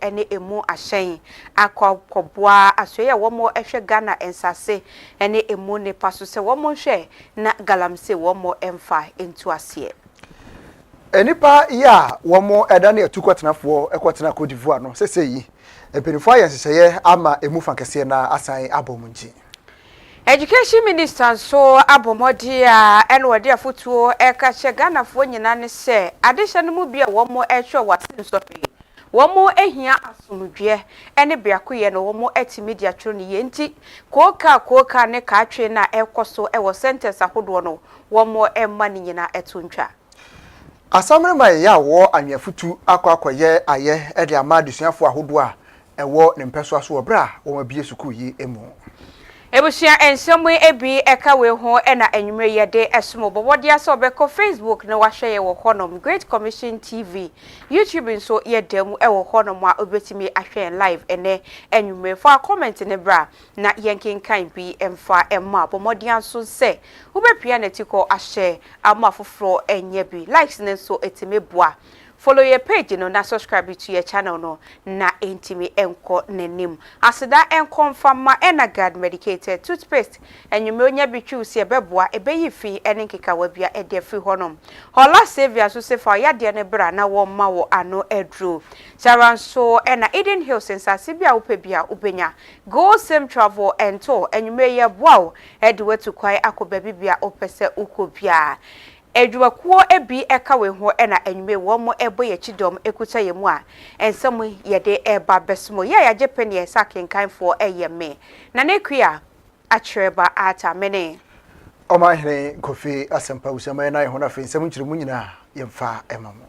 ene emu ahyen akwakoboa asoye womo ehwe Ghana ensase ene emu ne paso se womo hwe na galamse womo emfa into ase enipa ya womo edane atukwatenafo ekwatena Cote d'Ivoire no seseyi epenifo ayenseye ama emu fankese na asan abomunji Education Minister so abomodia enwode afutuo ekache Ghana fo nyina ne se adehye no mu bia womo ehwe wasinsope womo ehia asomdwe ene biakoye no womo etimedia tro ne yenti koka ne ka atwe na ekoso ewo sentence ahodo no womo emma ne nyina etontwa asamre mai ya wo anwafutu akwakoye aye ede amadusuafo ahodo a ewo ne mpeso aso obra wo mabie suku yi emu Ebusia ensemu ebi eka we ho ena anwumre yede esomo bobodi ase obeko Facebook na wahwe ye wo honom Great Commission TV YouTube nso yedemu e wo honom a obetimi ahwe live ene anwumre for comment ne bra na yenkinkan bi emfa emma bobodi anso se ubepia na tiko ahwe ama foforo enye bi likes ne so etimeboa follow your page no na subscribe to your channel no na entimi enko nenim aseda enko mfama enagad medicated toothpaste enwume onya bitwu se beboa ebeyi fi enkeka wabia ede fi honom hola savia so se fa yade ne bra na wo ma wo ano edru saranso ena Eden Hills sensase bia upebia ubenya go same travel ento enwume ye boa edwe to kwai akoba bibia opese ukobia Edwakuo ebi eka we ho ena enwume womo ebo ye chidom ekuta ye mu a ensam yede eba besmo ye ya jepene ye sakenkan fo eye me na nekua atreba ata mene omahene kofi asempa usema na ye ho na fe nsem nkyire mu nyina yemfa emamo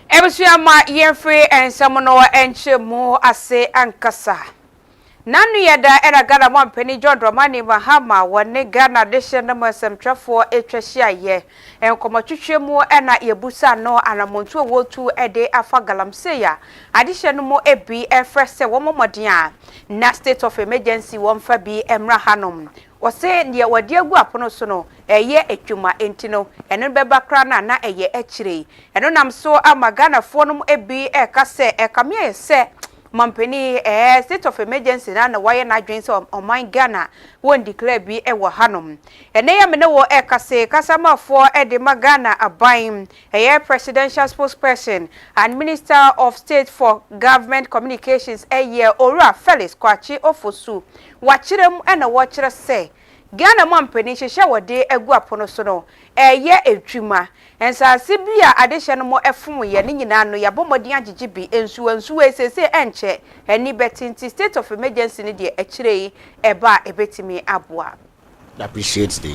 Ebusia ma yemfree ensam no enche mu ase ankasa Nanu yeda era Ghana mwampeni John Dramani Mahama wane Ghana deshe na mwasemtrafo etwehia ye enkomotwetwe mu ena yebusa no anamontu wotu ede afa galamseya adishe no mo ebi efrese womomodea na state of emergency womfa bi emra hanom wose ne wade agu apono so no eye etwuma entino eno beba kra na eye ekire eno nam so ama Ghana fo no ebi ekase ekamie se Mampeni state of emergency na why na dwens on Ghana won declare bi wo hanom ene ya me ne wo ekase kasamafo de magana aban presidential spokesperson and minister of state for government communications Ora Felix Kwachi Ofosu wachirem ena wo kire se Ghana mampeni hwehwe wode agu apono so no etwuma ensase bia adehye no mo efum ye ne nyina no yabomodin agege bi ensu esese enche eni betinti state of emergency ne de akirei eba ebetimi aboa appreciates the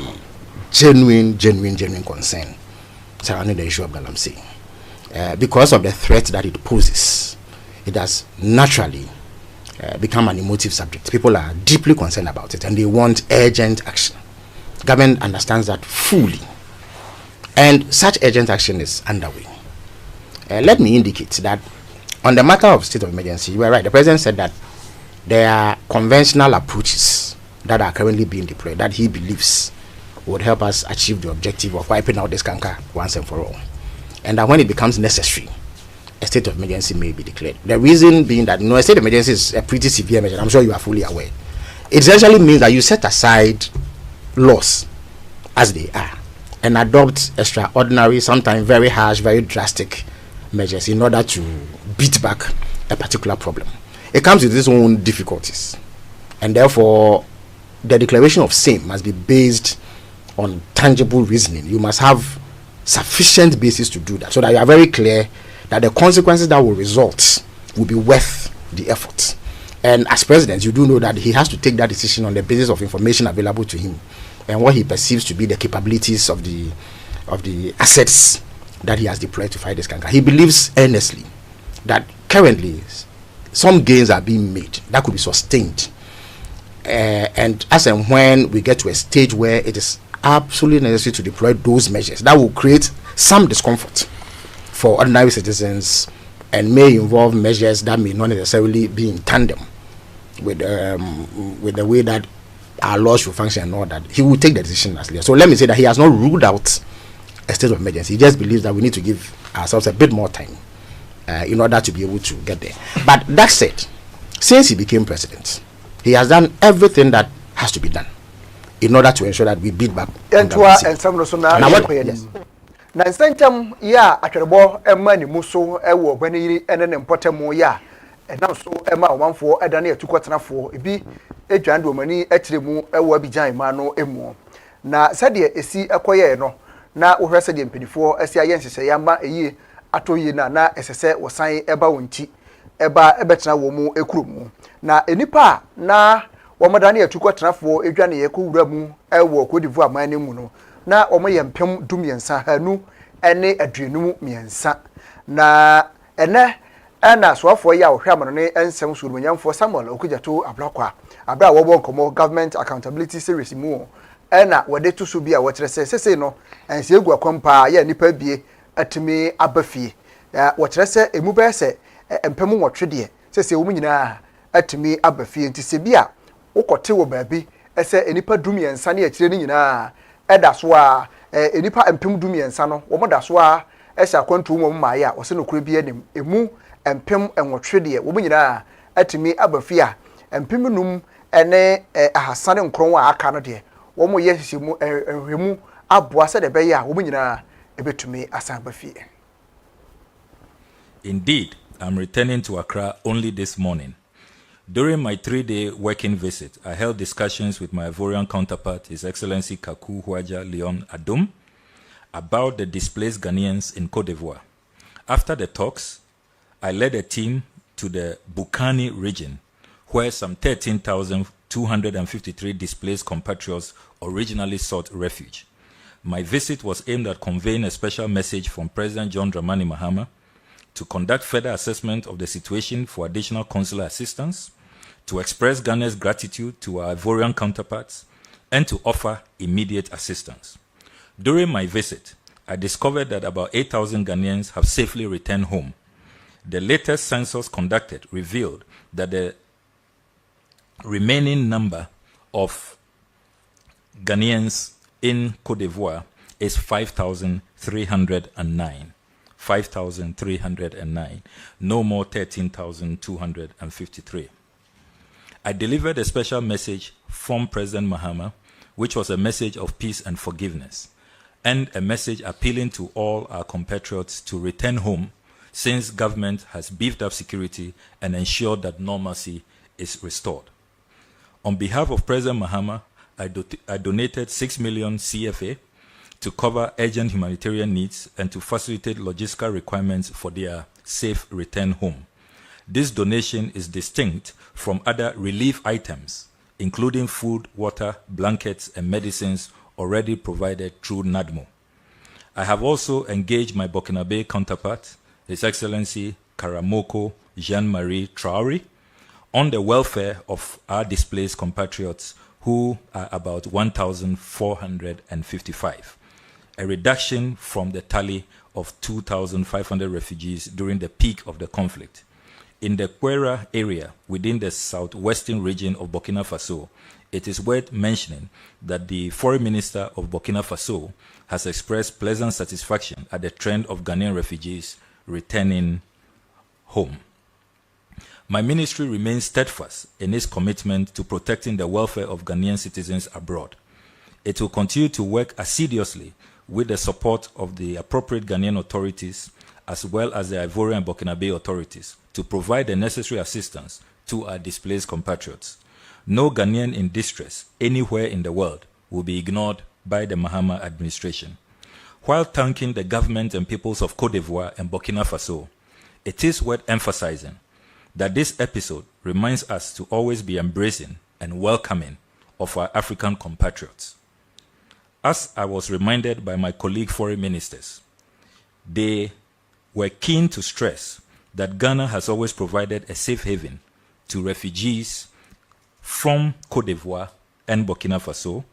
genuine concern surrounding the issue of Galamsey because of the threat that it poses. It has naturally become an emotive subject. People are deeply concerned about it and they want urgent action. Government understands that fully, and such urgent action is underway. Let me indicate that on the matter of state of emergency, you are right. The president said that there are conventional approaches that are currently being deployed that he believes would help us achieve the objective of wiping out this canker once and for all, and that when it becomes necessary, a state of emergency may be declared. The reason being that a state of emergency is a pretty severe measure. I'm sure you are fully aware. It essentially means that you set aside laws as they are and adopt extraordinary, sometimes very harsh, very drastic measures in order to beat back a particular problem. It comes with its own difficulties, and therefore the declaration of same must be based on tangible reasoning. You must have sufficient basis to do that, so that you are very clear that the consequences that will result will be worth the effort. And as president, you do know that he has to take that decision on the basis of information available to him and what he perceives to be the capabilities of the assets that he has deployed to fight this canker. He believes earnestly that currently some gains are being made that could be sustained. And as and when we get to a stage where it is absolutely necessary to deploy those measures, that will create some discomfort for ordinary citizens and may involve measures that may not necessarily be in tandem with the way that our laws should function and all that. He will take the decision as leader. So let me say that he has not ruled out a state of emergency. He just believes that we need to give ourselves a bit more time in order to be able to get there. But that said, since he became president, he has done everything that has to be done in order to ensure that we beat back. And some of the na nsentam ya atwerebo ema ni muso ewo gbaniri ene ne mpotemo ya enam so ema omanfo edane atukotenafo ebi edwan do mani atiremu ewo abijan ma no emu na sade esi ekoye no na wo hwese de mpenifo asi aye nhyehyɛ ya ma eyi atoyi na esese wosan eba wonti eba ebetena wo mu ekurum na enipa na wo modane atukotenafo edwane ye ko wura mu ewo kodivu amane mu no na omoye mpem dumiensa hanu ene aduenum miensa na ene ana soafo ya ohwamano ne ensem surumanyamfo Samuel Okujato Ablakwa abra wo bonkomo government accountability series mu ena wode to so bia wo kyerese sese no ense egu akwampa ya nipa bie atimi abafie wo kyerese emu be se empem nwotwe sese wo nyina atimi abafie nti se bia wokote wo baabi ese enipa dumiensa ne akyire ni nyina eda so a enipa empem dumiensa no wo moda so a ehya kwantu mu maaye a wo se no kure bi anim emu empem enwotwe wo nyina atimi abafia empem num ene ahasane nkron a aka no de wo mo ye hihemu ehwemu aboa se de be ya wo nyina ebetumi asan bafie. Indeed, I'm returning to Accra only this morning. During my 3-day working visit, I held discussions with my Ivorian counterpart, His Excellency Kaku Huaja Leon Adum, about the displaced Ghanaians in Côte d'Ivoire. After the talks, I led a team to the Bukani region, where some 13,253 displaced compatriots originally sought refuge. My visit was aimed at conveying a special message from President John Dramani Mahama to conduct further assessment of the situation for additional consular assistance, to express Ghana's gratitude to our Ivorian counterparts, and to offer immediate assistance. During my visit, I discovered that about 8,000 Ghanaians have safely returned home. The latest census conducted revealed that the remaining number of Ghanaians in Côte d'Ivoire is 5,309. 5,309, no more 13,253. I delivered a special message from President Mahama, which was a message of peace and forgiveness, and a message appealing to all our compatriots to return home, since government has beefed up security and ensured that normalcy is restored. On behalf of President Mahama, I donated 6 million CFA to cover urgent humanitarian needs and to facilitate logistical requirements for their safe return home. This donation is distinct from other relief items, including food, water, blankets, and medicines already provided through NADMO. I have also engaged my Burkinabe counterpart, His Excellency Karamoko Jean-Marie Traoré, on the welfare of our displaced compatriots, who are about 1,455. A reduction from the tally of 2,500 refugees during the peak of the conflict. In the Kwera area within the southwestern region of Burkina Faso, it is worth mentioning that the Foreign Minister of Burkina Faso has expressed pleasant satisfaction at the trend of Ghanaian refugees returning home. My ministry remains steadfast in its commitment to protecting the welfare of Ghanaian citizens abroad. It will continue to work assiduously with the support of the appropriate Ghanaian authorities, as well as the Ivorian and Burkinabe authorities, to provide the necessary assistance to our displaced compatriots. No Ghanaian in distress anywhere in the world will be ignored by the Mahama administration. While thanking the government and peoples of Côte d'Ivoire and Burkina Faso, it is worth emphasizing that this episode reminds us to always be embracing and welcoming of our African compatriots. as I was reminded by my colleague foreign ministers, they were keen to stress that Ghana has always provided a safe haven to refugees from Cote d'Ivoire and Burkina Faso,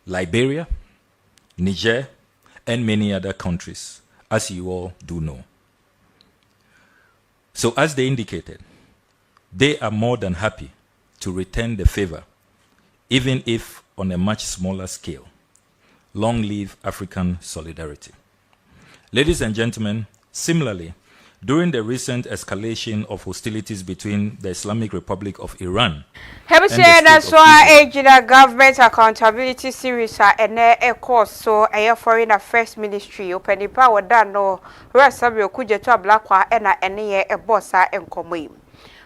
Liberia, Niger, and many other countries, as you all do know. So as they indicated, they are more than happy to return the favor, even if on a much smaller scale. Long live African solidarity. Ladies and gentlemen, similarly, during the recent escalation of hostilities between the Islamic Republic of Iran and the state of Israel, government accountability series and a course so a foreign affairs ministry open power done no Rasabio Kujeto Blackwa and a bossa and commune.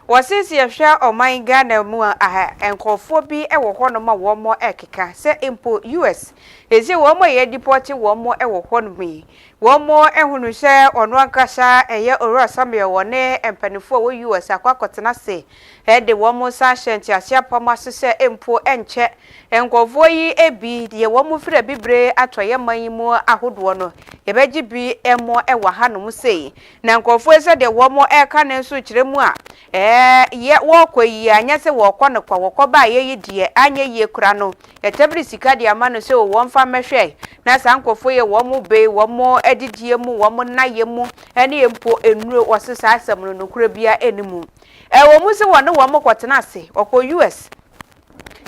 Was this your share of my Ghana mua and call for be a one more ekika, say import US. Is it one more year deporting one more one me? One more and when you say on one casha a year or Rasabio one and penny for US a quacotana had the one more session to a share master say import and check and go for ye a be the one more for a bibre at a money more a hood one. A veggie be a more a wahano say. Now go for the one more air cannon switch remua. Yet walk where ye and yes, walk on a walk by ye dear, and ye crano. A tablet sicadia man so one farmer shay. Nas uncle for ye one more bay, one more edit yemu, one more night yemu, any import and root was a size of no crabia anymore. A woman so one more quatanasi or US.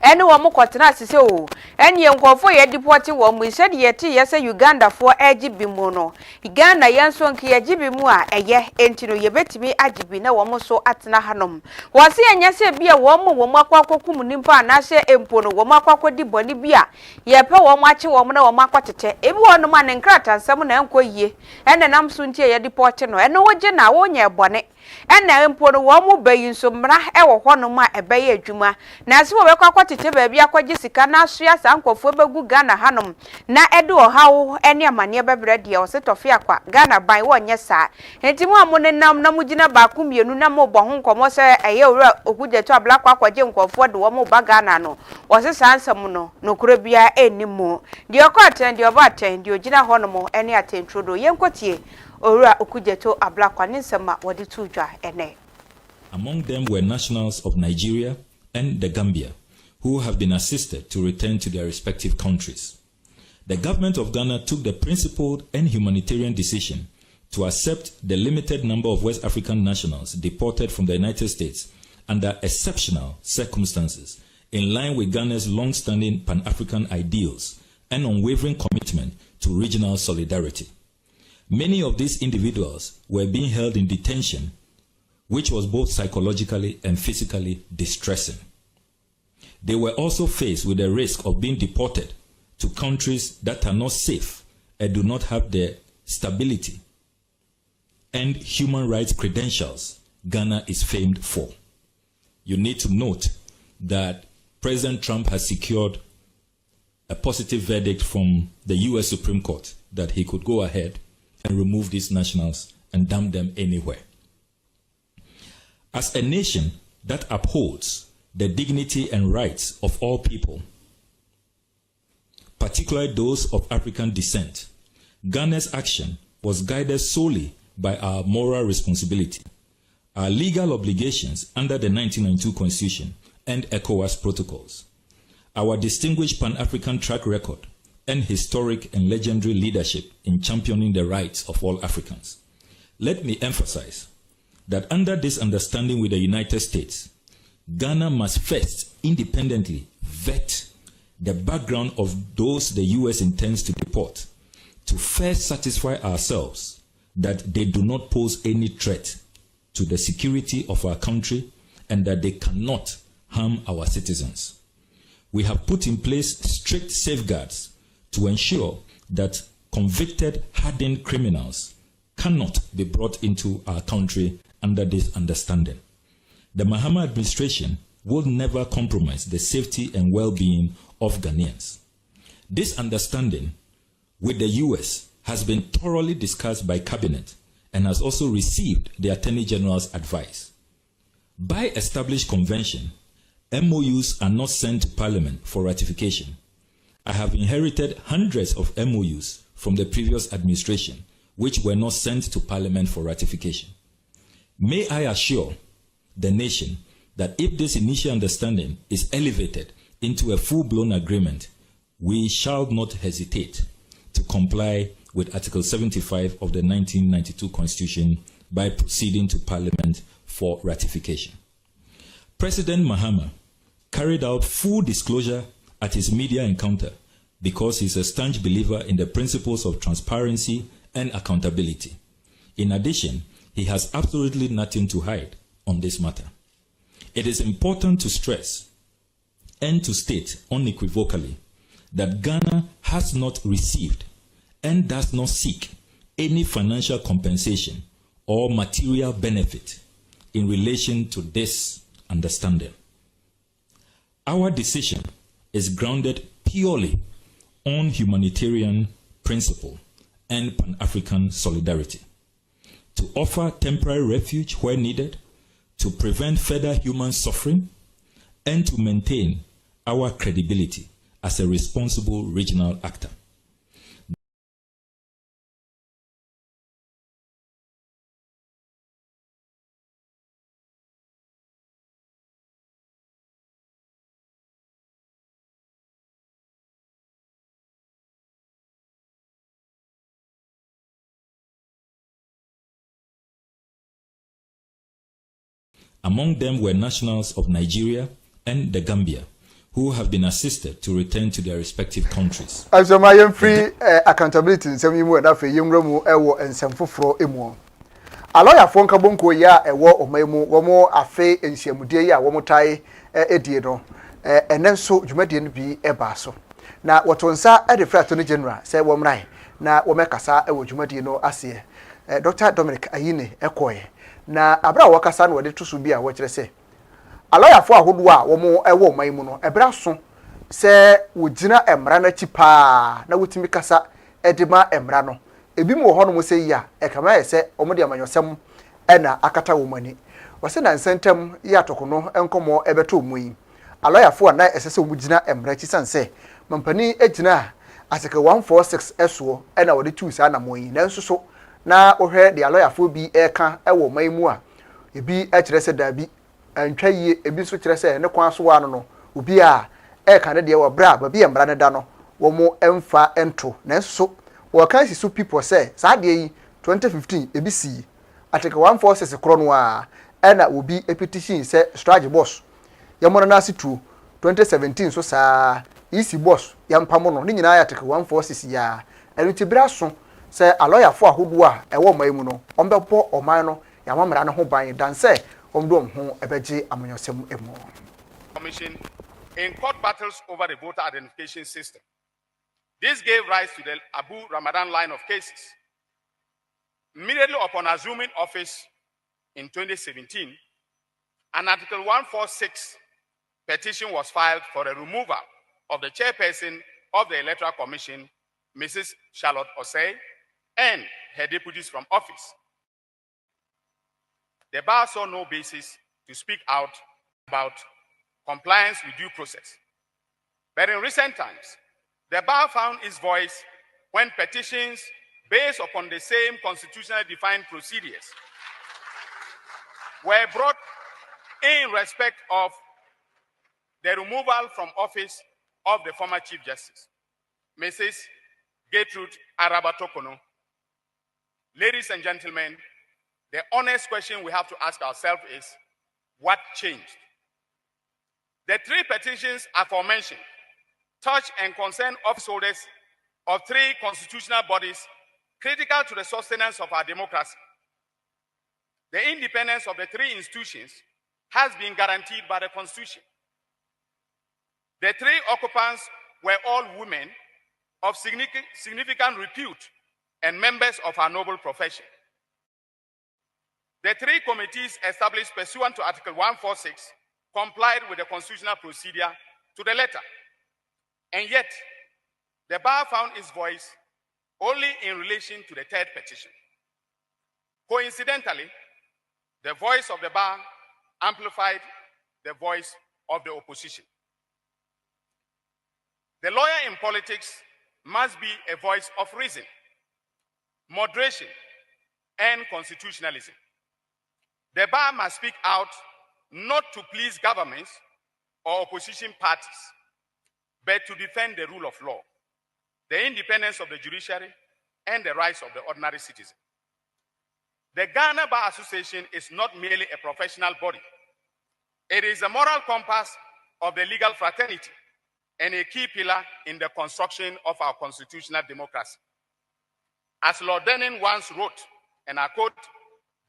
Any one more quatanasi so. And young for ye deporting one we said yet yes Uganda for Egypt mono. Uganda yan swanky a jibimua a ye entino ye bet me ajibina one so at Nahanum. Was he and yes be a woman womakwa kumunimpa and I say empono womakwa di bonibia. Ye per one watching woman or maquate. Everyone man and crat and someone uncle ye. And then I'm soon tea a deporting and no jena won't ye bonnet. And now important one more baying so mra ever one of my a bay juma. Now so we quite a baby aqua Jessica now she has uncle for good Ghana Hanum. Na edo how any man near baby or set of fiaqua Ghana by one yes sir. And Timo Monenam Namujina Bakum you no more bon commosa a year or good to black aqua junk for the one more bagana no. Was a sansa mono no crabia anymore. The occurrence and your batten, the Gina Honomo any attempt to do young cotier. Ora okujeto ablakwa ninsema wadi tuja ene. Among them were nationals of Nigeria and the Gambia, who have been assisted to return to their respective countries. The government of Ghana took the principled and humanitarian decision to accept the limited number of West African nationals deported from the United States under exceptional circumstances, in line with Ghana's long-standing Pan-African ideals and unwavering commitment to regional solidarity. Many of these individuals were being held in detention, which was both psychologically and physically distressing. They were also faced with the risk of being deported to countries that are not safe and do not have the stability and human rights credentials Ghana is famed for. You need to note that President Trump has secured a positive verdict from the US Supreme Court that he could go ahead and remove these nationals and dump them anywhere. As a nation that upholds the dignity and rights of all people, particularly those of African descent, Ghana's action was guided solely by our moral responsibility, our legal obligations under the 1992 Constitution and ECOWAS protocols, our distinguished Pan-African track record, and historic and legendary leadership in championing the rights of all Africans. Let me emphasize that under this understanding with the United States, Ghana must first independently vet the background of those the US intends to deport to first satisfy ourselves that they do not pose any threat to the security of our country and that they cannot harm our citizens. We have put in place strict safeguards to ensure that convicted, hardened criminals cannot be brought into our country under this understanding. The Mahama administration will never compromise the safety and well-being of Ghanaians. This understanding with the US has been thoroughly discussed by Cabinet and has also received the Attorney General's advice. By established convention, MOUs are not sent to Parliament for ratification. I have inherited hundreds of MOUs from the previous administration, which were not sent to Parliament for ratification. May I assure the nation that if this initial understanding is elevated into a full-blown agreement, we shall not hesitate to comply with Article 75 of the 1992 Constitution by proceeding to Parliament for ratification. President Mahama carried out full disclosure at his media encounter because he's a staunch believer in the principles of transparency and accountability. In addition, he has absolutely nothing to hide on this matter. It is important to stress and to state unequivocally that Ghana has not received and does not seek any financial compensation or material benefit in relation to this understanding. Our decision is grounded purely on humanitarian principle and Pan-African solidarity, to offer temporary refuge where needed, to prevent further human suffering, and to maintain our credibility as a responsible regional actor. Among them were nationals of Nigeria and the Gambia, who have been assisted to return to their respective countries. As a my free accountability in some way that for young Romu ewo and some fufro emo. A lawyer for Kabunko ya ewo omemu womo afe ensiamude ya womo tai edie no and then so jumadi bi ebaso. Na watonsa e the Attorney General say womrai na womekasa ewo jumadi no ase. Dr. Dominic Ayine ekoye. Na abra wakasa no de tusu bi a wo kire se aloya fo ahodo a wo mo ewo man mu no ebra so se wo gina emra na chipa na wotimi kasa edima emra no ebi mu ho no mo se ya e kama ye se omo de amanyosem e na akata wo mani wo se na nsentem ya tokono enkomo ebeto mu yi aloya fo na esese wo gina emra chi sanse mampani egina aseke 146 eso e na wo de tu sa na mo yi na nso so na ohwe de lawyer fo bi eka ewo man mu a ebi kire se da bi antwa yie ebi so kire se ne kwan so wa no obi a eka ne de wo bra ba bi emra ne da no wo mo emfa ento na so wo kan si so people say sa de yi 2015 ebi si article 146 kro no a na obi petition say strategy boss yamono na si tu 2017 so sa isi boss yampamo no ni nyina ya article 146 ya enu ti bra so say a lawyer for ahodo a ewo man mu no ombebo oman no yamamra ne ho ban dan say omdo ho ebeje amanyosem emu. Commission in court battles over the voter identification system. This gave rise to the Abu Ramadan line of cases. Immediately upon assuming office in 2017, an Article 146 petition was filed for the removal of the chairperson of the Electoral Commission, Mrs. Charlotte Osei, and her deputies from office. The bar saw no basis to speak out about compliance with due process. But in recent times, the bar found its voice when petitions based upon the same constitutionally defined procedures were brought in respect of the removal from office of the former Chief Justice, Mrs. Gertrude Arabatokono. Ladies and gentlemen, the honest question we have to ask ourselves is, what changed? The three petitions aforementioned touch and concern office holders of three constitutional bodies critical to the sustenance of our democracy. The independence of the three institutions has been guaranteed by the Constitution. The three occupants were all women of significant repute and members of our noble profession. The three committees established pursuant to Article 146 complied with the constitutional procedure to the letter. And yet, the bar found its voice only in relation to the third petition. Coincidentally, the voice of the bar amplified the voice of the opposition. The lawyer in politics must be a voice of reason, moderation, and constitutionalism. The bar must speak out not to please governments or opposition parties, but to defend the rule of law, the independence of the judiciary, and the rights of the ordinary citizen. The Ghana Bar Association is not merely a professional body. It is a moral compass of the legal fraternity and a key pillar in the construction of our constitutional democracy. As Lord Denning once wrote, and I quote,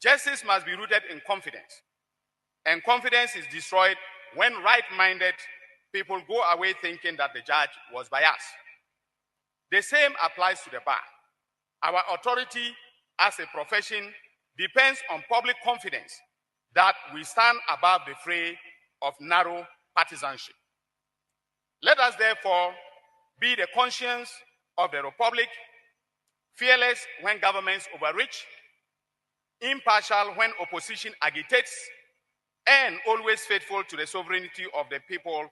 "Justice must be rooted in confidence, and confidence is destroyed when right-minded people go away thinking that the judge was biased." The same applies to the bar. Our authority as a profession depends on public confidence that we stand above the fray of narrow partisanship. Let us therefore be the conscience of the Republic, fearless when governments overreach, impartial when opposition agitates, and always faithful to the sovereignty of the people.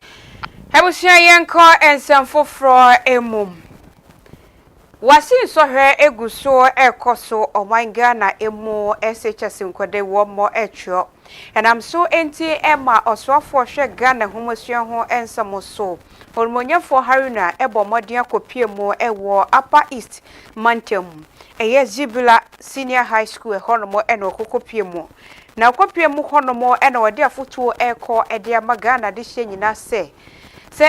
Hebusia yenko ensemfofro emum. Wasi sohwe eguso ekoso omanga na emu SHS nkode womo etro. And I'm so enti Emma oswafo hwe Ghana homosuan ho ensamoso. Hormonyafo haruna ebo modia kopiemu ewo Upper East Mantem. Eye Zibula Senior High School honomo eno kokopiemu. Na kopiemu honomo eno wade afutuo eko ede amagana de hye nyina se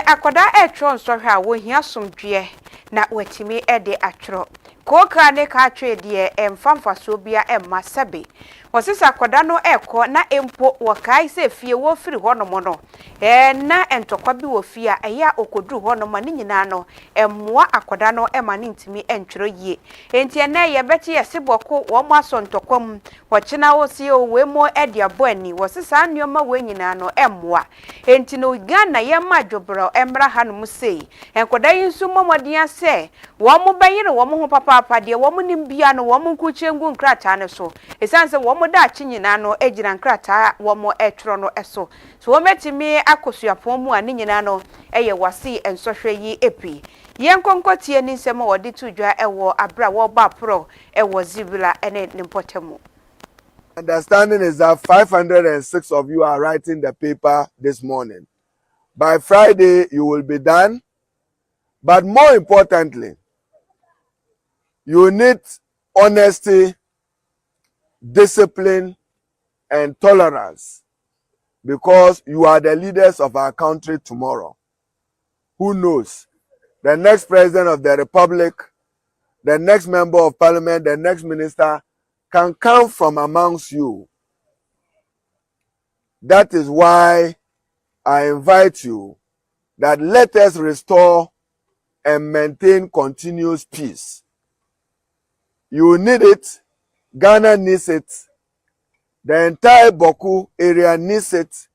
akoda etro sohwe a wo hia somdwe na watimi ede atro koka ne ka twede emfamfaso bia emma sebe osisa akoda no eko na empo wakai se fie wo firi honomo no na entokwa bi wo fie a eya okodu honomo ne nyina no emmoa akoda no ema ne ntimi entwero yie enti na ye beti ye seboko wo mo asontokwam wo kina wo sie we mo ede aboani wo sisa anoma we nyina no emmoa enti no Ghana ye ma dwobro emra hanom sei enkoda yinsu momodia se wo mo bayire wo mo ho papa de wo mo nimbia no wo mo nkuchengu nkrata ne so esanse wo mo da chinyina no ejira nkrata wo mo etro no eso so wo metimi akosuapon mu ani nyina no eye wase ensohwe yi epi yenkonkotie ni nsem wo de tudwa ewo abra wo ba pro ewo Zibula ene nimpotemu. Understanding is that 506 of you are writing the paper this morning. By Friday, you will be done. But more importantly, you need honesty, discipline, and tolerance, because you are the leaders of our country tomorrow. Who knows? The next president of the republic, the next member of parliament, the next minister can come from amongst you. That is why I invite you that let us restore and maintain continuous peace. You need it. Ghana needs it. The entire Boku area needs it.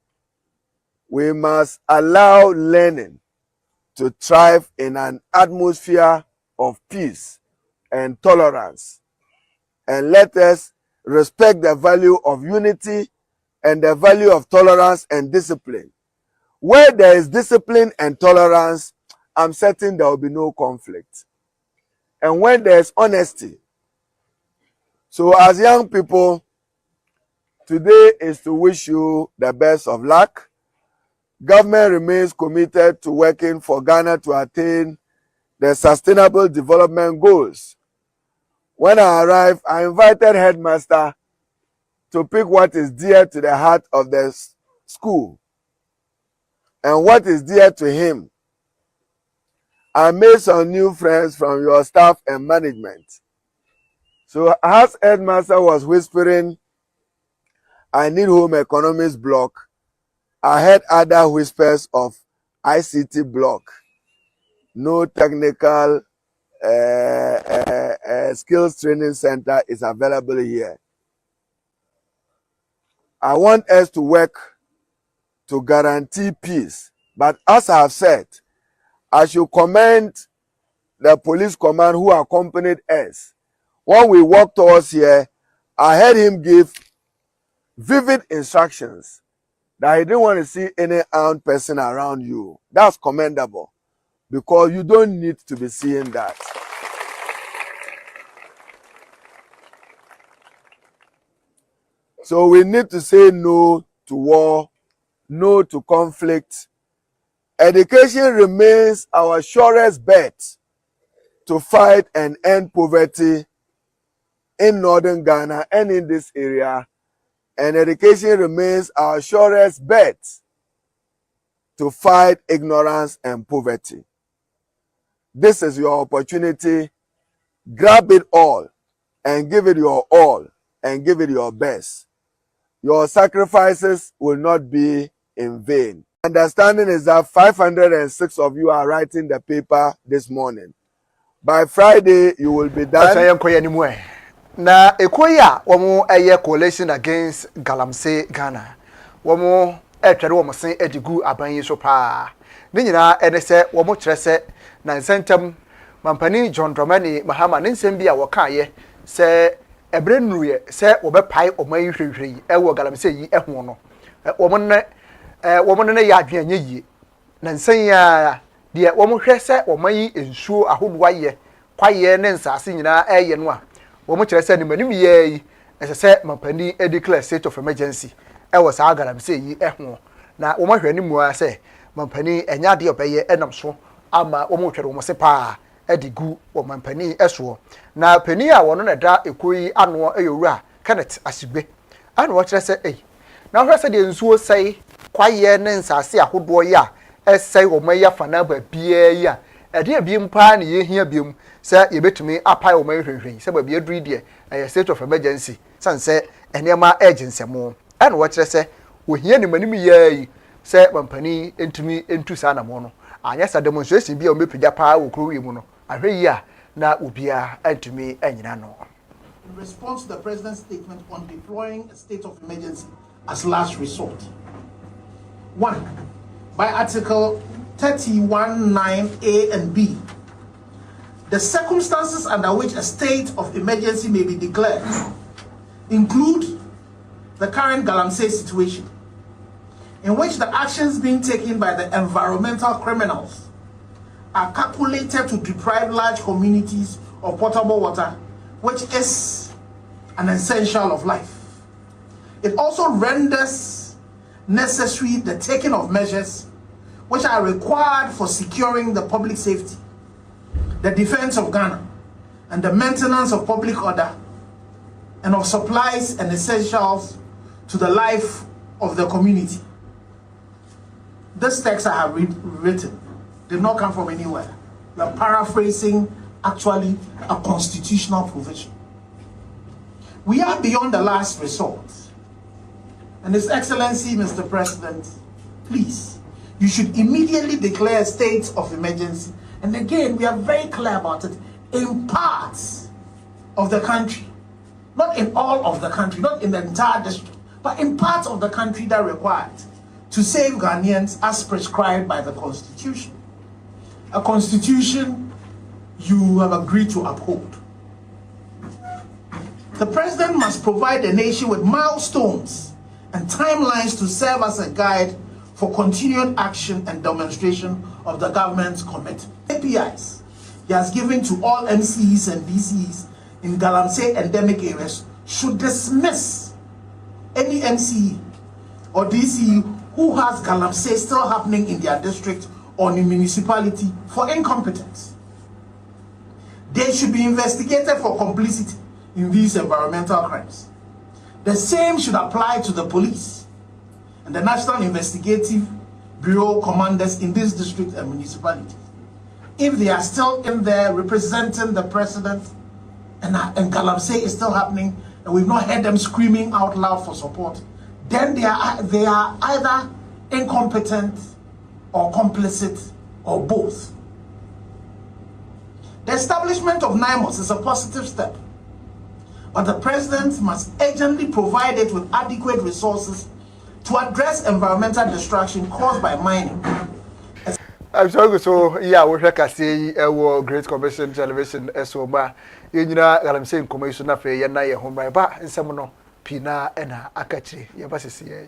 We must allow learning to thrive in an atmosphere of peace and tolerance. And let us respect the value of unity and the value of tolerance and discipline. Where there is discipline and tolerance, I'm certain there will be no conflict. And when there is honesty. So as young people, today is to wish you the best of luck. Government remains committed to working for Ghana to attain the sustainable development goals. When I arrived, I invited headmaster to pick what is dear to the heart of the school and what is dear to him. I made some new friends from your staff and management. So as headmaster was whispering, I need home economics block, I heard other whispers of ICT block. No technical skills training center is available here. I want us to work to guarantee peace. But as I have said, I should commend the police command who accompanied us. When we walked towards here, I heard him give vivid instructions that he didn't want to see any armed person around you. That's commendable. because you don't need to be seeing that. So we need to say no to war, no to conflict. Education remains our surest bet to fight and end poverty in northern Ghana and in this area. And education remains our surest bet to fight ignorance and poverty. This is your opportunity. Grab it all and give it your all and give it your best. Your sacrifices will not be in vain. Understanding is that 506 of you are writing the paper this morning. By Friday, you will be done. Na ekoya womo eye coalition against Galamsey Ghana. Womo etwere womo sen edigu abanyi so pa. Ne nyina ene se womo kyerɛ sɛ na nsentam mampani John Dramani Mahama ne nsɛm bi a wɔkaayɛ sɛ ebre nuye sɛ wɔbɛpae ɔman hwehwɛ ɛwɔ Galamsey yi ɛho no. Womo ne ya adwen anye yie. Na nsen ya de womo hwɛ sɛ ɔman yi ensuo ahodoa yɛ kwaye ne nsase nyina ɛyɛ no a womo kyerɛ sɛ ne manim yɛ yi ɛsɛ sɛ mampani declare state of emergency ɛwɔ saa Galamsey yi ɛho na womo hwɛ ne mu a sɛ mampani enya de obɛyɛ ɛnam so ama womo twɛre womo se pa ɛdigu wo mampani ɛso na pani a wɔno na da ekoyi ano ɛyowura Kenneth Asigbe ana wo kyerɛ sɛ na hwɛ sɛ de nsuo sɛe kwaye ne nsase ahodoɔ yi a ɛsɛe wo man yafa na ba bia yi a ɛde abiem pa na yehia biem sɛ yebetumi apae wo man hwehwɛ sɛ ba bia duru deɛ ɛyɛ state of emergency sanse enema urgensemo ɛna wo kyerɛ sɛ wo hia ne manim yi sɛ mampani entumi entu saa na mo no anya sa demonstration bi a o mepagya pa wo kuro wi mu no ahwɛ yi a na obia entumi anyina no. In response to the president's statement on deploying a state of emergency as last resort. 1. By Article 31(9)(a) and (b), the circumstances under which a state of emergency may be declared include the current Galamsey situation, in which the actions being taken by the environmental criminals are calculated to deprive large communities of potable water, which is an essential of life. It also renders necessary the taking of measures which are required for securing the public safety, the defense of Ghana, and the maintenance of public order, and of supplies and essentials to the life of the community. This text I have written did not come from anywhere. We are paraphrasing actually a constitutional provision. We are beyond the last resort. And His Excellency, Mr. President, please, you should immediately declare a state of emergency. And again, we are very clear about it, in parts of the country, not in all of the country, not in the entire district, but in parts of the country that are required to save Ghanaians as prescribed by the Constitution. A Constitution you have agreed to uphold. The President must provide the nation with milestones and timelines to serve as a guide for continued action and demonstration of the government's commitment. APIs he has given to all MCEs and DCEs in Galamsey endemic areas should dismiss any MCE or DCE who has Galamsey still happening in their district or in municipality for incompetence. They should be investigated for complicity in these environmental crimes. The same should apply to the police and the National Investigative Bureau commanders in this district and municipality. If they are still in there representing the president and Galamsey is still happening and we've not heard them screaming out loud for support, then they are either incompetent or complicit or both. The establishment of NIMOS is a positive step, but the president must urgently provide it with adequate resources to address environmental destruction caused by mining. I'm sorry, so yeah, we can say our Great Commission Television so ma yenyina Galamsey information na fe ye na ye home right ba nsem no pina na akachi ye ba sisi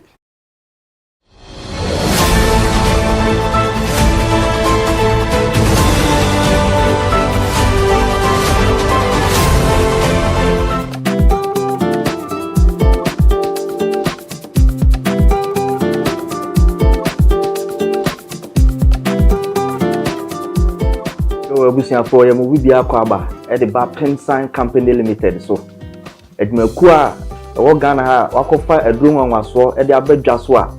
abusiafo ya mu bibia kwa aba e de ba Pensan Company Limited so edwumaku a wo Ghana ha wakofa eduro nwanwaso e de abadwa so a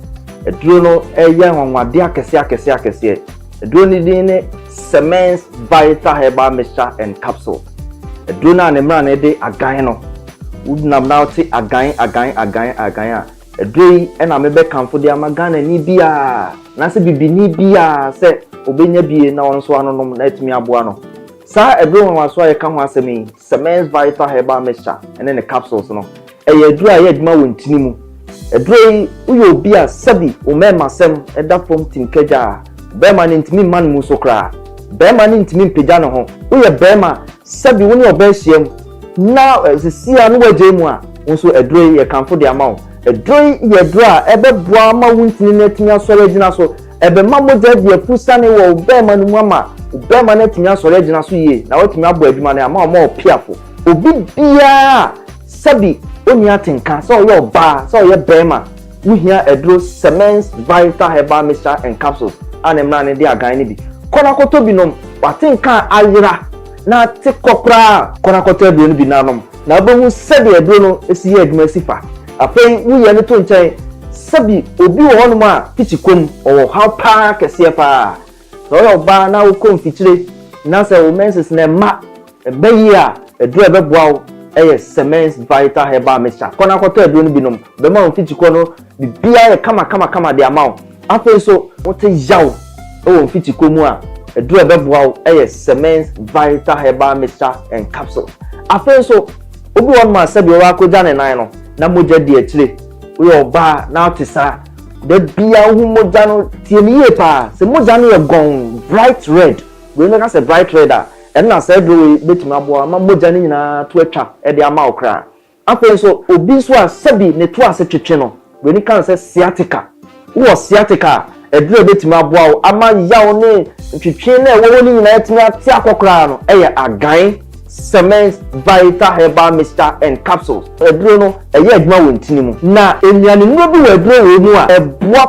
eduro no eye nwanwade akese eduro ni din ne Semens Vital Herbal Mixture and Capsule eduro na ne mra na de agan no udnam na oti agan a eduro yi e na mebe kanfo de amagana ni bia na se bibini bia se obenya bie na won so anonom na etimi aboa no sa eduro nwanwaso a ye ka ho asemi Semens Vital Herbal Mixture and the capsules no eye eduro a ye adwuma wontini mu eduro uyo bia sabi o mema sem eda from tinkeja bema ni ntimi man mu so kra bema ni ntimi pega no ho uye bema sabi woni obehiem na sisia no waje mu a wonso eduro ye kanfo de ama wo eduro ye eduro a ebeboa ma wontini na etimi asore gina so ebe mamoja de afusane wo bema no mu ama bema na etimi asore gina so ye na watimi abo adwuma na ama o piafo obi bia sabi oni atenka so yo ba so ye bema wuhia eduro Semens Vital Herbal Mixture and Capsules anemna ne de agan ne bi kona koto binom watenka ayira na te kokra kona koto bi no bi nanom na bohu sabi eduro no esi ye adwuma sifa afei wuye ne to nchen sabi obi wo hono ma pichikom o how pa kese pa so yo ba na wo kom fitire na se wo menses na ma ebayi a eduro ebeboa eye Semens Vital Herbal Mixture kona koto eduro no binom be ma wo fichiko no bibia ye kama de amount afei so wote yaw o fichiko mu a eduro ebeboa eye Semens Vital Herbal Mixture and Capsule afei so obi won ma sabi wa ko jane nan no na moja di akire we oba na otisa de bia hu moja no tieniye pa se moja no ye gon bright red we no ka se bright red a na se do betimi abo ma moja ni nyina to atwa e de ama okra afei so obi so a sabi ne to ase twetwe no we ni kan se sciatica wo sciatica eduro betimi abo ama yawo ne twetwe na wo ni nyina etimi ati akokra no eye agan Semens Vital Herbal Mixture and Capsules eduro no eye adwuma wontini mu na enuane no bi eduro we mu a eboa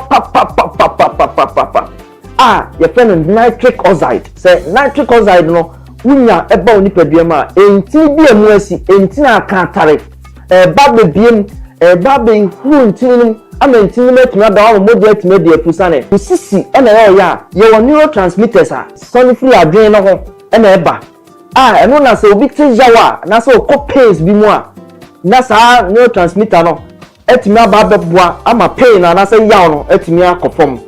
pa ye fen nitric oxide say nitric oxide no wunya eba oni padua ma enti bi emu asi enti na aka atare ba bebiem ba be hu ntini ama ntini metumi adawo moja etime de afusane usisi ena ya ye wo neurotransmitters a sonifree adwen no ho ena eba eno na se obi te yawa na se okọ pains bi mu a na sa neurotransmitter no etimi aba beboa ama pain na se yaw no etimi akofom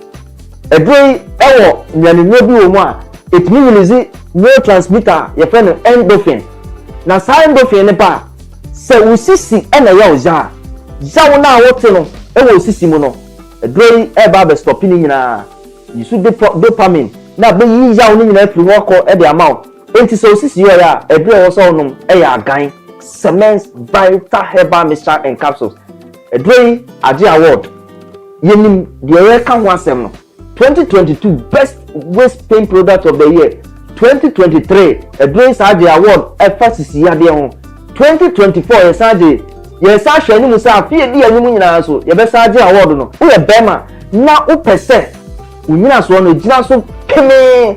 edrei ewo nyane bi wo mu a etimi release neurotransmitter ye friend endorphin na sa endorphin ne ba se usisi ena yaw yaw na wote no ewo usisi mu no edrei eba be stop ni nyina yisu dopamine na be yi yaw ni nyina afiri ho ko e de amount enti so sisi yo ya eduro wo so num e ya agan Semens Vital Herbal Mixture and Capsules eduro age award yenim de ye ka ho asem no 2022 best waist pain product of the year 2023 eduro age award e fasisi ya de ho 2024 ye sa hwe ni musa afie di anim nyina so ye be sa age award no wo ye bema na wo pese unyina so no gina so peme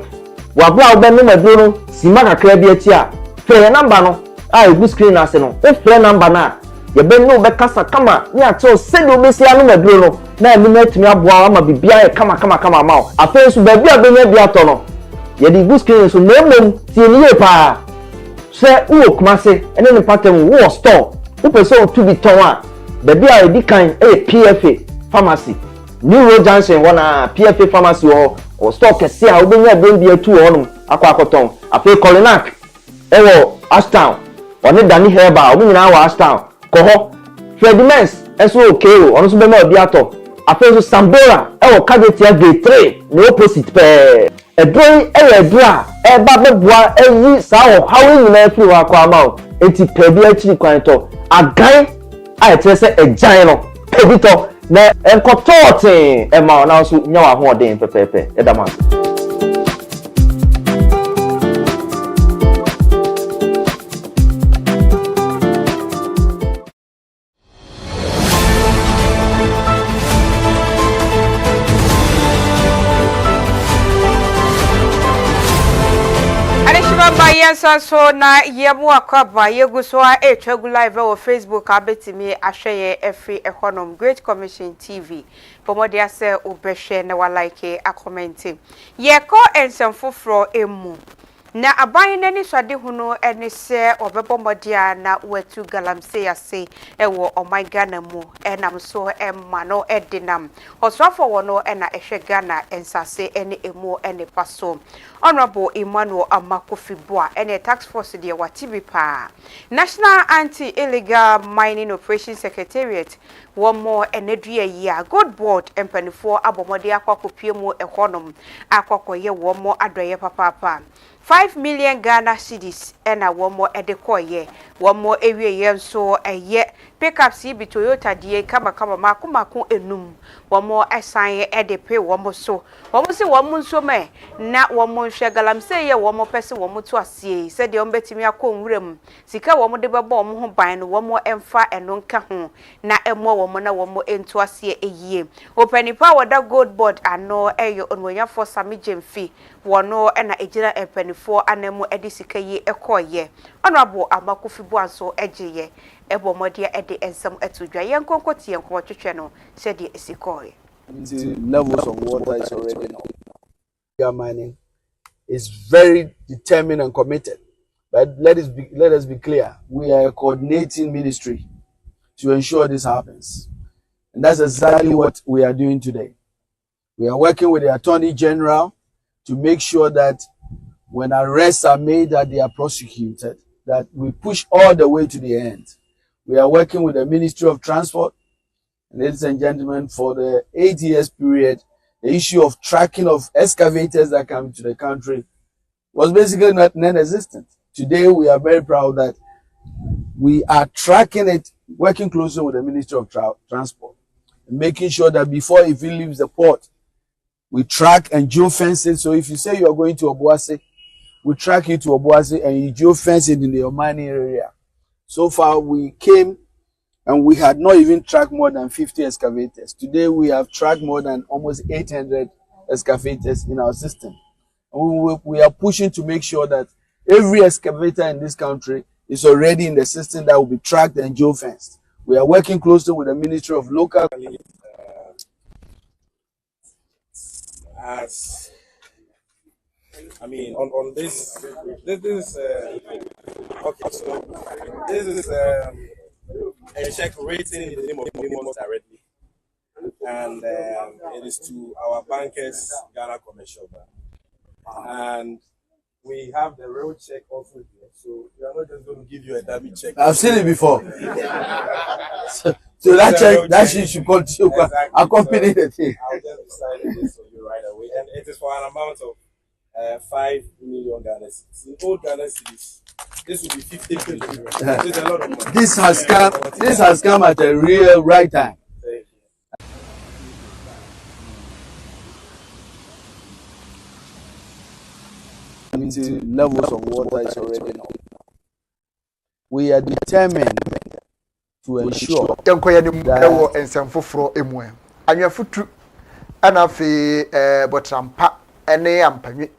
wabla obenne maduro no sima kakra bi ati a fe number no a egu screen ase no o fe number na ye be no be kasa kama ni ate se do be sia no maduro no na emi na atumi aboa ama bibia ye kama ma o afa so ba bia benya bia to no ye di egu screen so na emom tie ni ye pa se wo kumase ene ne pattern wo store wo pese o to bi ton a ba bia e di kan PFA pharmacy New Road Junction wana PFA pharmacy o stock kese a obenya ben bia tu honum akwakoton afi Colinac ewo Ashtown oni Dani Herbal obi nyina wa Ashtown ko ho Fredimens eso okay o ono so be ma obi ato afi so Sambora ewo Kadetia Gate 3 no opposite pe edroi edra e ba beboa eyi sa o hawe nyina afi wa kwa ma o enti pe bi akiri kwan to agan a etrese ejan no pebito na enkototin e ma na so nya wa ho odin pepepe e da ma Yensa so na yemu akwaba yegu so a etwagu live on Facebook abetimi ahweye every econom Great Commission TV pomode ase obehwe na wa like a comment ye ko ensem foforo emu na aban nani swade hunu ene se obebomode na watu galamse ase ewo oman Ghana mu enam so emma no edinam osrafo wono ena ehwe Ghana ensase ene emu ene paso Honorable Emmanuel Amakofibua ene tax force de watibi pa National Anti-Illegal Mining Operations Secretariat one more enedria year good board empanifo abomode akwakopiemu econom akwakoye one more adoye papa 5 million Ghana cedis ena one more edekoye one more ewie yenso eye pickups bi Toyota die kama maku enum one more assign edepe one more so one more se one more so me na one more shagalam say ye one more person one more to asie said the ombetimi akọ nwurem sika one more de bebo one ho ban no one more emfa eno nka ho na emo one more na one more ento asie eyie openipa wada gold board ano eyo onwonya for sami jemfi wono ena ejira empanifo anemu edisika yi ekoye Honorable Amakofibua so ejeye ebomode ede ensem etudwa yenkonkoti yenko twetwe no said the esikoye the levels of water is already known. Mining is very determined and committed. But let us be clear. We are a coordinating ministry to ensure this happens. And that's exactly what we are doing today. We are working with the Attorney General to make sure that when arrests are made, that they are prosecuted, that we push all the way to the end. We are working with the Ministry of Transport. Ladies and gentlemen, for the 8 years period, the issue of tracking of excavators that come to the country was basically non-existent. Today, we are very proud that we are tracking it, working closely with the Ministry of Transport, making sure that before it leaves the port, we track and geofence it. So if you say you are going to Obuasi, we track you to Obuasi and you geofence it in the Omani area. So far, we came and we had not even tracked more than 50 excavators. Today, we have tracked more than almost 800 excavators in our system. And we are pushing to make sure that every excavator in this country is already in the system that will be tracked and geofenced. We are working closely with the Ministry of Local. As I mean, on this is okay. So this is a check rating in the name of Paramount directly, and it is to our bankers, Ghana Commercial Bank, and we have the real check also here. So we are not just going to give you a dummy check. I've seen it before. so that check, that should continue accompany the thing. I'll just sign this for you right away, and it is for an amount of 5 million Ghana cedis. In old Ghana cedis, this will be 50 billion. This is a lot of money. This has come at a real right time. Thank you. The levels of water is already known. We are determined to ensure that ensem foforo emu anwafutu ana fe botrampa ene ampanwe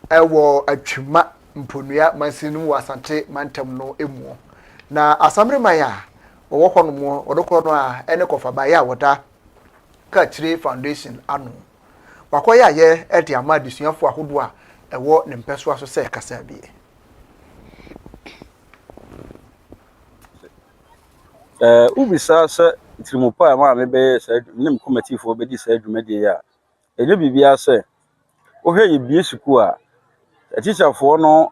ewo atwuma mponua masinu wasante mantem no emu na asamre ya wo hono mo odokoro no a ene kofa ya woda Kachire Foundation anu wakoya ye ede ama disuafo ahodo a ewo ne mpeso aso se kasa bie ubisa se trimopa ma me be se nim committee fo be di se adwumade ya enye bibia se o hwe ye bie suku a teacher fo no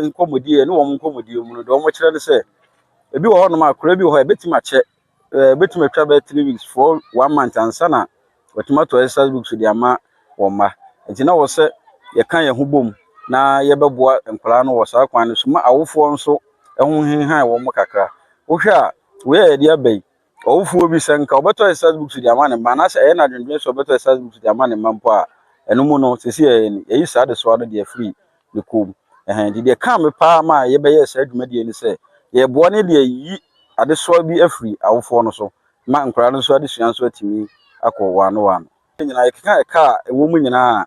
nkomodi e ne wo nkomodi mu no do mo kire ne se ebi wo ho no ma kora bi wo ho betima che betima twa be 3 weeks for 1 month ansana wetima to exercise books di ama wo ma enti na wo se ye kan ye ho bom na ye beboa nkora no wo sa kwan no so ma awofo nso ehun hinhan wo mo kakra wohwe a we dia bai awofo bi senka obeto exercise books di ama ne ma na se na dwendwen so obeto exercise books di ama ne mampo a eno mu no sesi yi sa de so ado de free de kom de kan me pa ma ye be ye sa adwumade ni se ye bo ne de yi ade so bi afri awofo no so ma nkora no so ade suan so atimi akọ wano nyina ye kan ka ewo mu nyina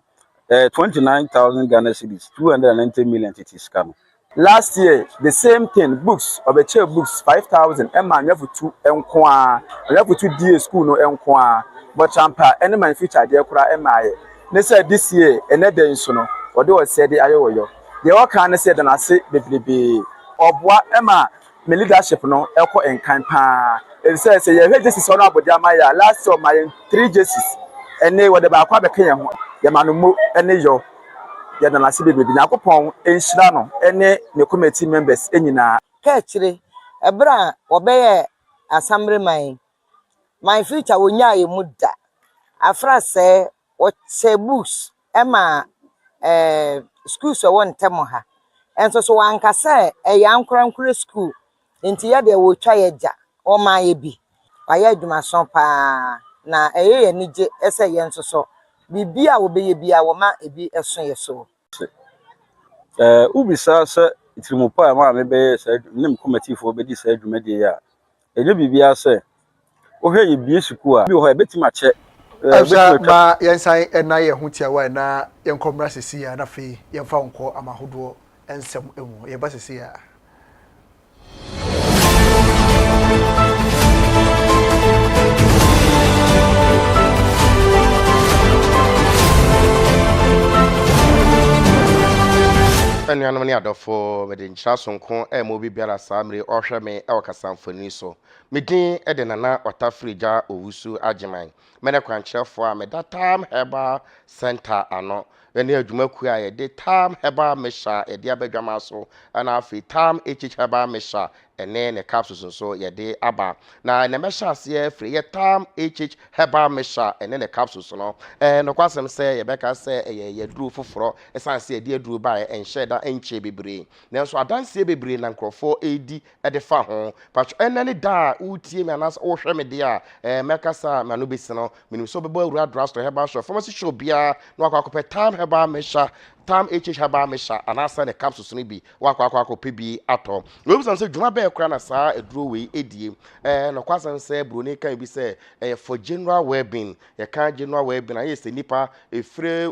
29,000 Ghana cedis, 290 million it is come. Last year, the same thing, books, of the chair books, 5,000, and man, you have to enquire, you have to DA school, no enquire, but champa, any man feature, dear Kura MI. They said this year, another insuno, or they were said the Iowa. They all kind of said, and I say, baby, of what Emma, my leadership, no, Elko and Campa. It says, you heard this is on about Yamaya, last of my 3 jerseys, and they were the Bakwa, Yamanu, and yo. Ya na nase bebrebe Yakopon enhyira no ene ne committee members enyina kechire ebra obeye assembly my future wonya ye muda afra se o se books ema schools so won temo ha enso so wanka se yankurankure school nti ya de wo twa ye ja o ma ye bi aye adwumason pa na ye nije ese ye nso so bibia wo beye bia wo ma ebi eson ye so ubisa se itirimupa ma me be se nim committee fo be di se adwumade ya enye bibia se o hwe ye bie suku a bi ho e betima che ma yensan na ye hutia wa na yenkomra sesi ya na fe yenfa nko amahodo ensem emu ye ba sesi ya Anuanom ne adofo mede nkyira sonko mo bibiara saamre ohwe me e wakasamfoni so medin e de nana otafrija owusu ageman mene kwankyerefo a meda tam heba center ano ene adwumaku a ye de tam heba mesha e de abadwama so ana afi tam heba mesha ene ne capsules so ye de aba na ne mesha ase free ye tam heba mesha ene ne capsules no no kwasem se ye beka se ye duru foforo esanse ye de duru ba enhye da enche bebre nanso adanse bebre na nkrofo edi de fa ho patcho enane da utie me anas wo hwe me de a meka sa manu besi no menim so bebo awura drasto heba so pharmacy shop bia no akwakope tam heba mesha tam heba mesha anasa ne capsules no bi wakwakope bi ato no so dwuma be kura na saa eduro we edie no kwasan se broni kan bi se for general well-being ye kan general well-being aye se nipa efre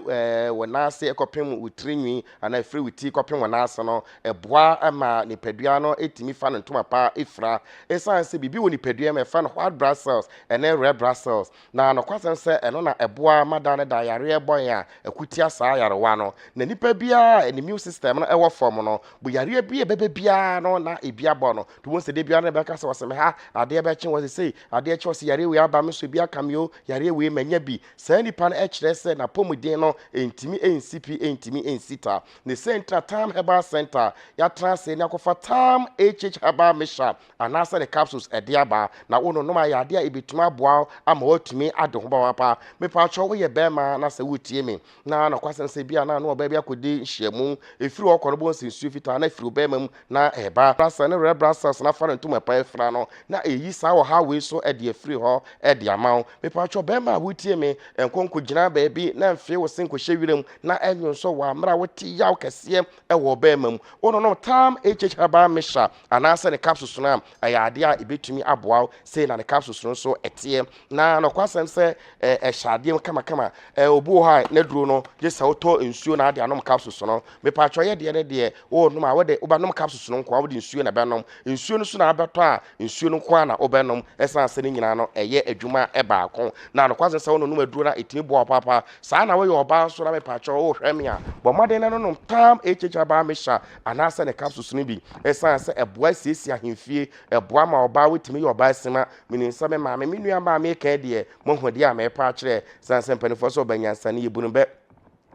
wonase ekopem utrinwi ana efre wuti kopem wonase no eboa ama nipadua no etimi fa no ntoma pa efra esan se bibi woni padua me fa no white blood cells ene red blood cells na no kwasan se eno na eboa madane da yare eboy a akutia saa yarewa no na nipa bia immune system no ewo form no bu yare bia bebe bia no na ebia bo no to won se de bia na beka se wasem ha ade be chen was say ade che was yare we aba me so bia kameo yare we manya bi saa nipa na ekire se na pomuden no entimi NCP entimi ensita ne center tam herbal center ya transe ne akofa tam herbal mesha anasa the capsules ede aba na wono no ma ya ade a ebetuma boa ama watumi ade ho ba wapa me pa cho we ye bema na se wutie me na kwasem se bia na no oba bia kodi hyiamu efiri okoro bo nsensu fita na efiri bema mu na eba rasa ne red blood cells na fa ntuma pa efra no na eyi sa wo ha we so ede efiri ho ede amaw me pa cho bema wutie me enkonko gina ba bi na mfe wo senko hyewiram na enyo so wa mra woti yaw kese e wo bema mu ono no tam haba mesha anasa ne capsules na ayade a ebetumi aboa sei na ne capsules no so etie na no kwasem se hyade kama obu ha na duro no je sa oto nsuo na ade anom capsules no me pa cho ye de ne de wo no ma wo de obanom capsules no kwa wo de nsuo na benom nsuo no so na abeto a nsuo no kwa na obenom esanse ne nyina no eye adwuma e baako na no kwasem se wo no no aduro na etimi bo papa saa na wo ye oba so na me pa cho wo hweme a bo made na no tam haba mesha anasa ne capsules no bi esanse eboa siesia ahemfie eboa ma oba wetimi ye oba sema meninsa me ma me nua ba me ka de mo hode a me pa kire sanse mpanifo so banyansa ne yebunu be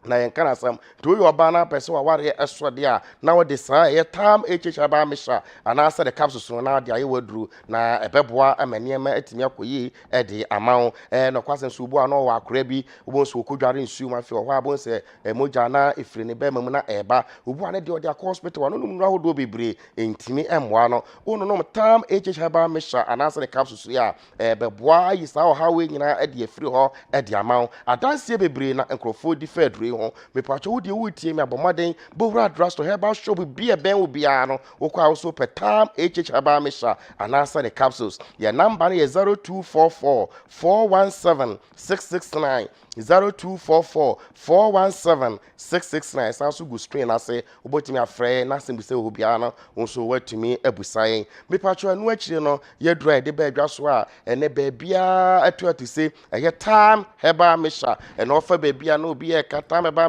na yenkana sam to yo ba na pese wa ware esode a na wo de saa ye tam haba mesha anasa the capsules no na de aye waduru na ebeboa amane ma atimi akoyi e de amawo no kwasen so bu ano wa akora bi obo so kodware nsu ma fi ho abo se moja na efiri ne be mamu na eba obu ane de ode akọ hospital wa no num ra hodo bebre entimi emwa no ono no tam haba mesha anasa the capsules ya ebeboa yi saa ha we nyina e de efiri ho e de amawo adanse bebre na enkrofo di fedre ho me pacho wo de wutie me abomaden bowra drasto herbal shop bia ben wo bia no wo kwa wo so petam haba mesha anasa the capsules ya number is 0244 417 669 0244 417 669 sanso go screen ase obotimi afre na sembuse obia no nso watumi abusayen me patro anu akire no ye dry de ba adwa so a ene ba bia atu se eye time heba misha ene ofa ba bia no obi e ka time heba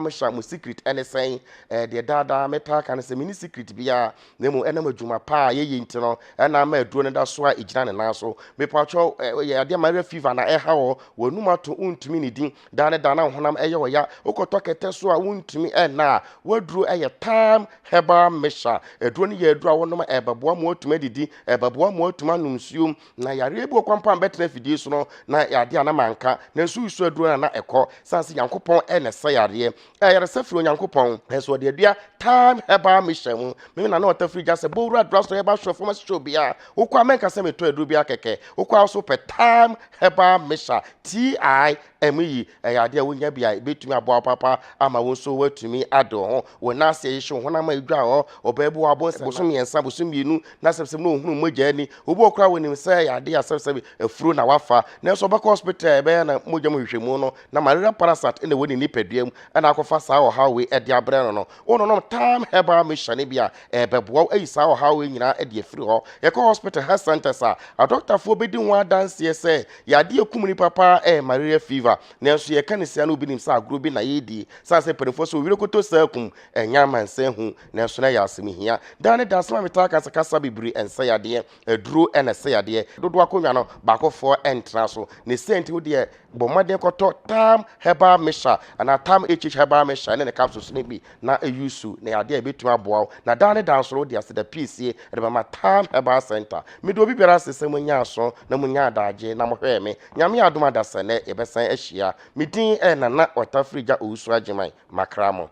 misha mu secret ene sen de dada meta kan se mini secret bia na mu ene madwuma pa ye yi ntino ena ma aduro ne da so a igina ne nan so me patro ye ade malaria fever na eha wo wanumato untumi ne din dane dana honam eye woya okoto kete so a untumi na waduro eye time heba misha eduro ne ye eduro a wonom ebeboa mo otuma didi ebeboa mo otuma numsuom na yare ebu okwampa betena fidie so no na yade ana manka na nsu eduro na ekọ sanse yankopon ene se yare yare safiro yankopon eso de dua time heba misha mu me na otafiri ja se bowura draso heba show forma show bia okwa menka se meto eduro bia keke okwa so pe time heba misha TIME yade wonya bia betumi abo papa ama wo so watumi ado ho wona se yehwe ho na ma edwa ho obabu abo bosom yensa bosom yinu na sebsem no hunu mogya ni obi okra wonim se yade asebsem afuro na wafa na so baka hospital be na mogya mo hwehwemu no na malaria parasite ene woni nipaduam na akofa saa o hawe ede abre no ono no time heba mishane bia bebo ayisa o hawe nyina ede afiri ho ye ko hospital health centers a doctor fo bedi ho adanse se yade ekumuni papa malaria fever na so ye kanisia no binim sa agro bi na yedi sa se perefo so wirekoto sakum enya manse hu na so na ya asemihia dane dasma metaka kasa bibiri ense yade aduro ene se yade dodo akonwa no bakofo entra so ne senti wo de bomade koto tam heba misha ana tam heba misha ne capsules ne bi na eyusu na yade ebetuma boa na dane dansoro de ase da PC de ma tam heba center me do bibira sesem nya so na munya adaje na mohwe me nyame adoma dasane ebesan ahia midin na otafrija owusu agiman makramo.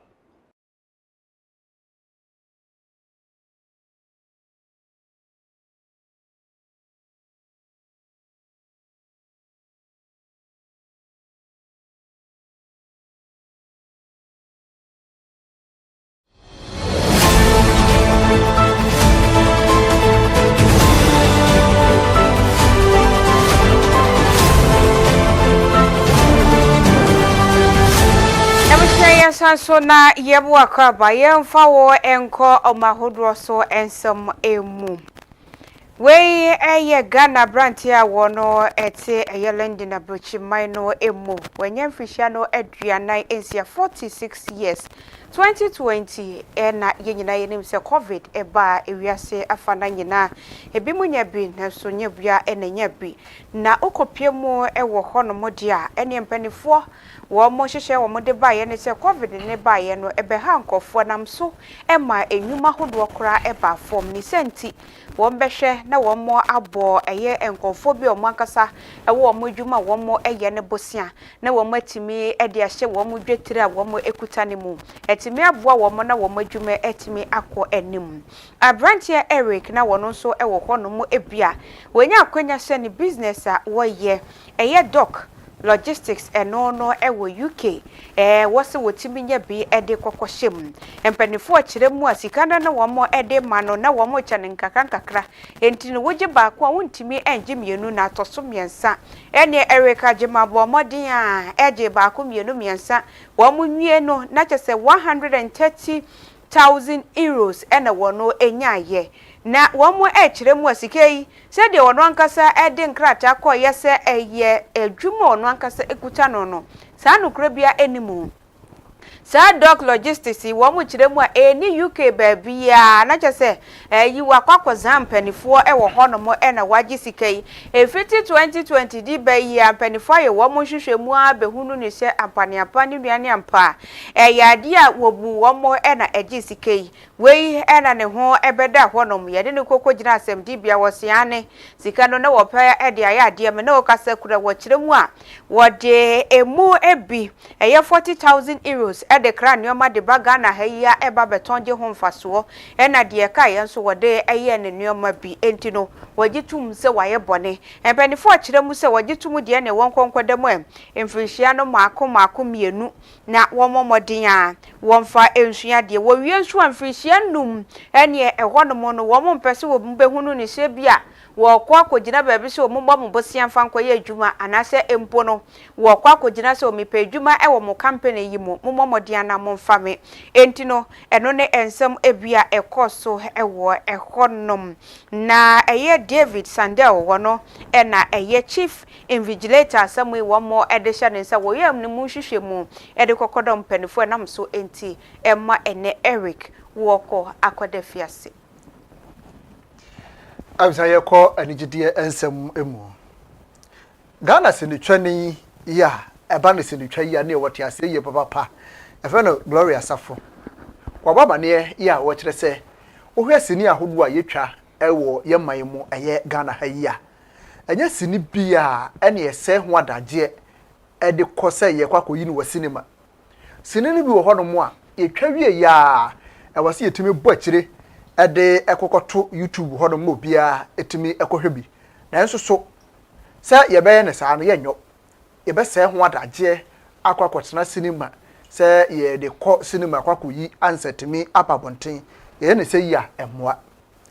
So na yebu akaba yemfa wo enko omahodro so ensem emu we eye Ghana branti a wono ete eyelendi na brochiman no emu wenye mfishia no aduanan ensia 46 years 2020 na yenyina yenim se covid eba ewiase afana nyina ebi munya bi na so nyebua enanya bi na okopiemu ewo hono modia ene mpanifo wo mo hwehwe wo mo de ba ye ne se covid ne ba ye no ebe ha nkofo nam so ema enwuma hodo kora eba form ni senti wo mbehwe na wo mo abo eye enkofo bi o mo ankasa ewo mo dwuma wo mo eye ne bosia na wo matimi ede ahye wo mo dwetire a wo mo ekuta ne mu etimi aboa wo mo na wo mo dwuma etimi akọ enim abrantia Eric na wo no so ewo hono mo ebia wonya akwanya se ne business a wo ye eye doc logistics no ewo UK wose wotimi nya bi ede kokohyem empanifo akire mu asikana na wo mo ede mano na wo mo chane nkakra enti no woje ba ko wontimi enje mienu na atoso miensa ene Erica jemabo modin a eje ba ko miensa wo mo nwie no na chese 130,000 euros ene wono enyaye na womo ekire mu asikei se de wono ankasa ede nkrata ko yese eye adwuma wono ankasa ekuta no sa nukura bia enimu sa doc logistics womo kire mu a eni UK baabia na chese yi wakwa zampanifo ewo hono mo na waji sikei efiti 2020 di bayi ampanifo ye womo hwehwemu a behunu ni se ampaniapa ni nuane ampa yade a wobu womo na agi sikei wei na ne ho ebeda hono mo yede ne kokogina asem di bia wosiane sika no na wopa ede ayade me na okasa kura wo kire mu a wode emu ebi 40,000 euros de kra nneoma de baga na hayi a eba beton je ho mfaso e na de ka ye nso wode eye ne nneoma bi enti no wagitum se waye bone empanifo akire mu se wagitum de ne won konkodam em mfirihia no maako mienu na womomodin a womfa ensua de wo wie nso amfirihia num ene ehonom no wo mpese wo mbehunu ne se bia wo kwa kogina baabi se wo mbɔ mo bosian fa nkɔ ye adwuma anase empo no wo kwa kogina se wo mepa adwuma e wo mo company yi mo momodian na mo mfa me enti no eno ne ensem ebia ekoso e wo ehonom na eye David Sandel wo no e na eye chief invigilator samwe wo mo edehya ne nsa wo yam ne mu hwehwɛ mu e de kokodom panifo nam so enti emma ene Eric woko akodefiase Abisa yeko anigidie ensem emu Ghana sinitwani ya eba ne sinitwa ya ne wote ase ye papa efe no Gloria Safo kwa baba ne ya wo kire se ohwe sini ahodo a yetwa ewo ye man mu eye Ghana ha yi a enye sini bia ene ese ho adage e de kose ye kwakoyi ni wa cinema sini ni bi wo hono mu a yetwa wie ya e wase yetimi bo akire ede ekokoto YouTube hono mo bia etimi ekohwe bi na enso so se ye be ne saa no ye nyo ye be se ho adage akwakotena cinema se ye de ko cinema kwakoyi ansetimi apabonten ye ne se ya emmoa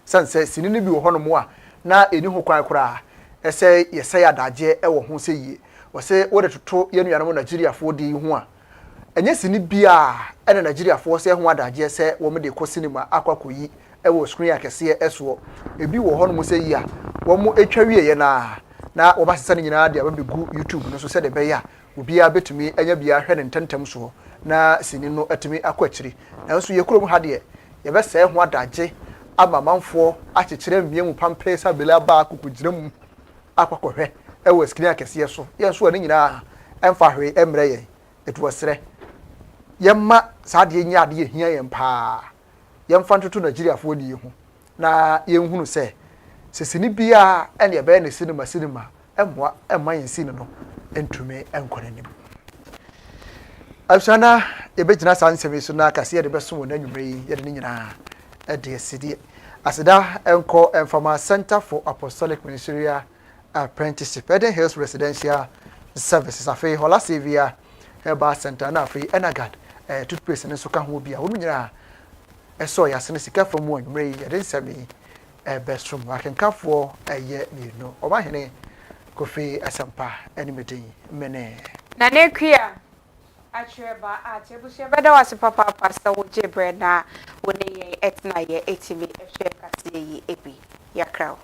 sanse sinini bi wo hono mo a na eni ho kwan kora ese ye se ya adage e wo ho se yi wo se wo de toto ye nuanom Nigeria fo di ho a enye sini bia ene Nigeria fo se ho adage se wo me de ko cinema akwakoyi ewo screen akese eso ebi wo hono mo se yi a wo mo etwa wie ye na wo ba sesa ne nyina de abegu YouTube no so se de be ya obi a betumi enya bia hwe ne ntentem so na sini no atumi akwachiri na so ye kurom ha de ye be se ho adage ama manfo akekere mmie mu pampe sa bele aba akukugire mu akwakohwe ewo screen akese so ye so ne nyina emfa hwe emre ye etuwasere yemma sa de nya de hia ye mpa yemfa ntoto Nigeria fo di hu na yenhunu se sesini bia ene ye be ne cinema emmoa emma yensini no entume enkonanim Abshana yebegyina sansemi so na kase ye de beso na nwumre ye de nyina ede asidi asida enko Enfama Center for Apostolic Ministerial Apprenticeship Eden Hills Residential Services afi Hola Sevia Herbal Center na afi Enagad toothpaste ne so ka ho bia wo nyina eso ya sene sika from wo nwumre ye de nsemi best room akenkafo eye mienu obahene Kofi Asampa animating mene na nekia acheba achebusia beda wase papa pastor wo jebre na woni ye etna ye etimi ehwe kase yi ebi yakraw